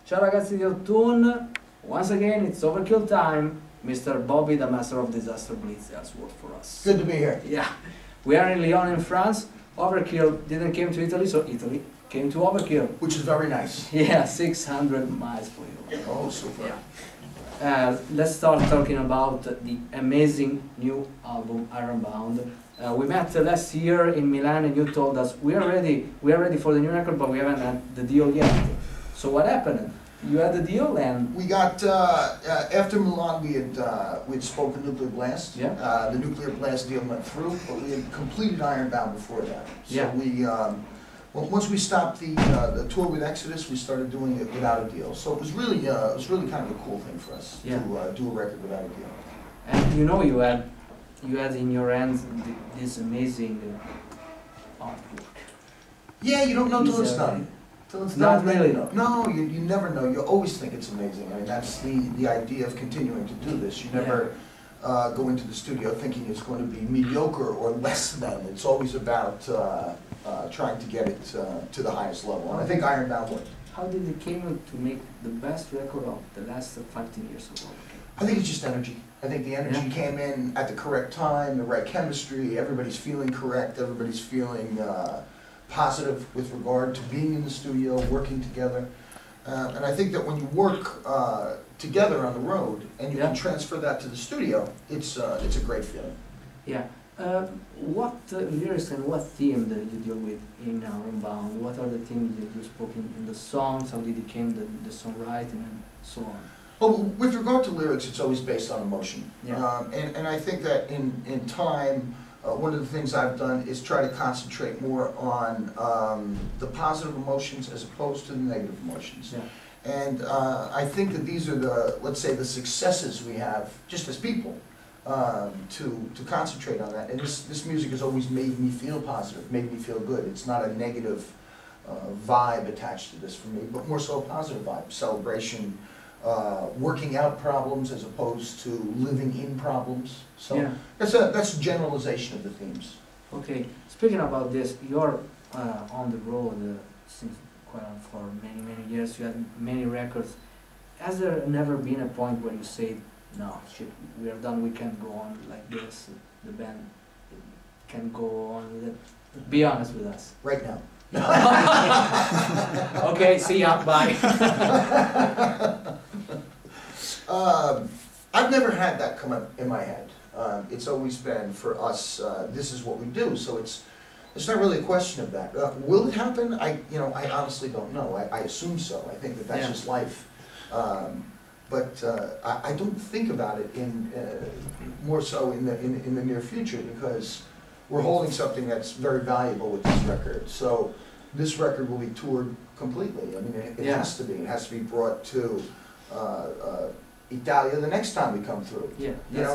Ciao ragazzi di Ottune, once again it's Overkill time. Mr. Bobby, the master of disaster Blitz, has worked for us. Good to be here. Yeah, we are in Lyon in France. Overkill didn't came to Italy, so Italy came to Overkill. Which is very nice. Yeah, 600 miles for you. Oh, super. Yeah. Let's start talking about the amazing new album Ironbound. We met last year in Milan, and you told us we are ready for the new record, but we haven't had the deal yet. So what happened? You had the deal, and we got after Milan. We'd spoken Nuclear Blast. Yeah. The Nuclear Blast deal went through, but we had completed Ironbound before that. So yeah. we once we stopped the tour with Exodus, we started doing it without a deal. So it was really kind of a cool thing for us to do a record without a deal. And you know you had in your hands this amazing artwork. Yeah, you don't know till it's done. Till it's not done, really. No, you never know. You always think it's amazing. I mean, that's the idea of continuing to do this. You never go into the studio thinking it's going to be mediocre or less than. It's always about trying to get it to the highest level. And I think Ironbound worked. How did it came to make the best record of the last 15 years ago? I think it's just energy. I think the energy came in at the correct time, the right chemistry. Everybody's feeling correct. Everybody's feeling positive with regard to being in the studio, working together. And I think that when you work together on the road and you can transfer that to the studio, it's a great feeling. Yeah. What lyrics and what theme did you deal with in Ironbound? What are the themes that you spoke in the songs? How did it came the songwriting and so on? Well, with regard to lyrics, it's always based on emotion. Yeah. And I think that in time, one of the things I've done is try to concentrate more on the positive emotions as opposed to the negative emotions. Yeah. And I think that these are let's say, the successes we have just as people to concentrate on that. And this music has always made me feel positive, made me feel good. It's not a negative vibe attached to this for me, but more so a positive vibe, celebration, working out problems as opposed to living in problems. So that's a generalization of the themes. Okay, speaking about this, you're on the road since for many years. You had many records. Has there never been a point where you say, "No, shit, we are done. We can't go on like this. The band can go on with it." Be honest with us. Right now. Okay, see ya. Bye. I've never had that come up in my head. It's always been for us. This is what we do. So it's not really a question of that. Will it happen? I honestly don't know. I assume so. I think that's just life. But I don't think about it more so in the near future, because we're holding something that's very valuable with this record. So this record will be toured completely. I mean, it has to be. It has to be brought to Italia the next time we come through. Yeah, that's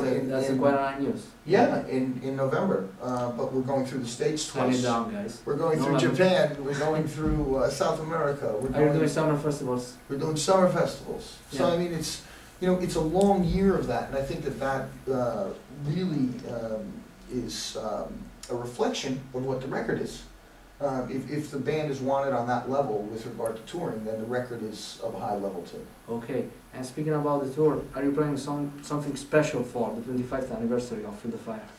quite a news. Yeah, in November. But we're going through the States twice. Down, guys. We're going through Japan. We're going through South America. Are you doing summer festivals? We're doing summer festivals. So I mean, it's a long year of that, and I think that really is a reflection of what the record is. If the band is wanted on that level with regard to touring, then the record is of a high level too. Okay, and speaking about the tour, are you planning something special for the 25th anniversary of Feel the Fire?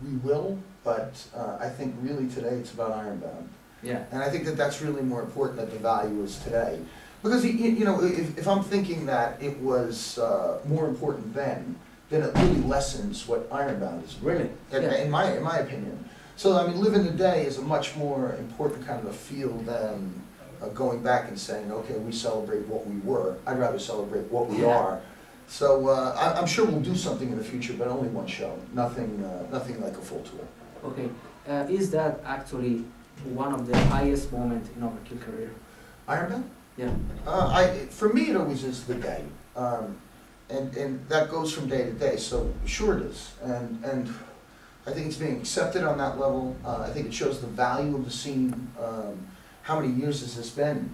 We will, but I think really today it's about Ironbound. Yeah. And I think that that's really more important than the value is today. Because, if I'm thinking that it was more important then it really lessens what Ironbound is. Really? In my opinion. So, I mean, living the day is a much more important kind of a feel than going back and saying, okay, we celebrate what we were. I'd rather celebrate what we are. So, I'm sure we'll do something in the future, but only one show. Nothing like a full tour. Okay. Is that actually one of the highest moments in Overkill career? Ironbound? Yeah. For me, it always is the day. And that goes from day to day, so sure it is. And I think it's being accepted on that level. I think it shows the value of the scene. How many years has this been?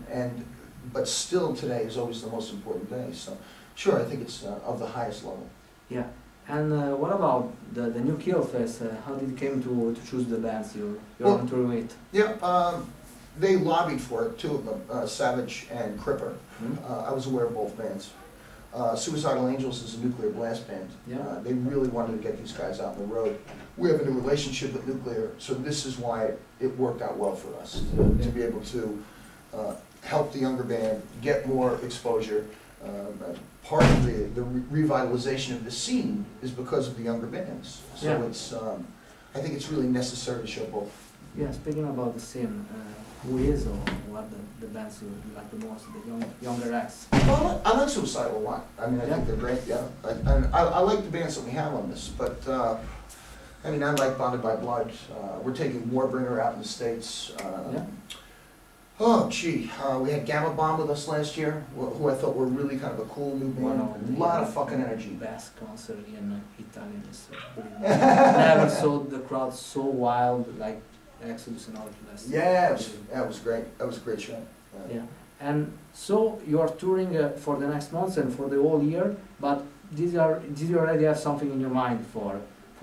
But still today is always the most important day. So sure, I think it's of the highest level. Yeah. And what about the new Kill Fest? How did it came to choose the bands you're on tour with? Yeah. they lobbied for it, two of them, Savage and Cripper. I was aware of both bands. Suicidal Angels is a nuclear blast band. Yeah. They really wanted to get these guys out on the road. We have a new relationship with Nuclear, so this is why it worked out well for us, to be able to help the younger band get more exposure. Part of the revitalization of the scene is because of the younger bands. So Yeah. it's, I think it's really necessary to show both. Yeah, speaking about the scene, who is or what the bands you like the most, the younger acts? Well, I like Suicidal a lot. I mean, I Yeah. think they're great, yeah. I like the bands that we have on this, but, I mean, I like Bonded by Blood. We're taking Warbringer out in the States. Yeah. Oh, gee, we had Gamma Bomb with us last year, who I thought were really kind of a cool new One band. of the, A lot of fucking energy. Best concert in Italy. Never saw the crowd so wild like Exodus and Overkill. Yeah, that was great. That was a great show. Yeah, and so you are touring for the next months and for the whole year, but did you already have something in your mind for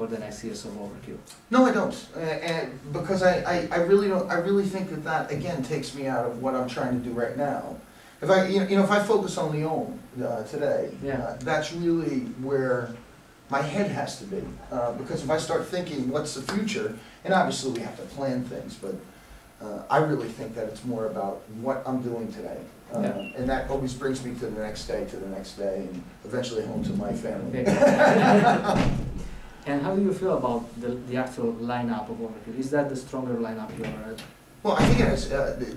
the next years of Overkill? No, I don't, and because I really don't. I really think that again takes me out of what I'm trying to do right now. If I if I focus on Lyon today, Yeah. that's really where my head has to be. Because if I start thinking what's the future, and obviously we have to plan things, but I really think that it's more about what I'm doing today. Yeah. And that always brings me to the next day, and eventually home to my family. Okay. And how do you feel about the actual lineup of Overkill? Is that the stronger lineup you ever had? Well, I think it is.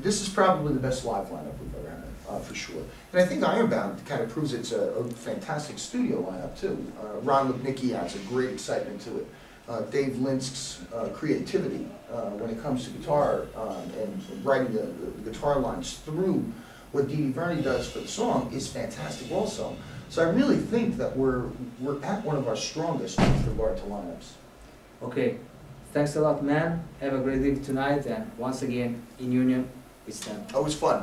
This is probably the best live lineup we've ever had, for sure. And I think Ironbound kind of proves it's a fantastic studio lineup, too. Ron Lipnicki adds a great excitement to it. Dave Linsk's creativity when it comes to guitar and writing the guitar lines through what Dee Dee Verney does for the song is fantastic also. So I really think that we're at one of our strongest with regard to lineups. Okay, thanks a lot, man. Have a great day tonight, and once again, in union, it's them. Oh, it was fun.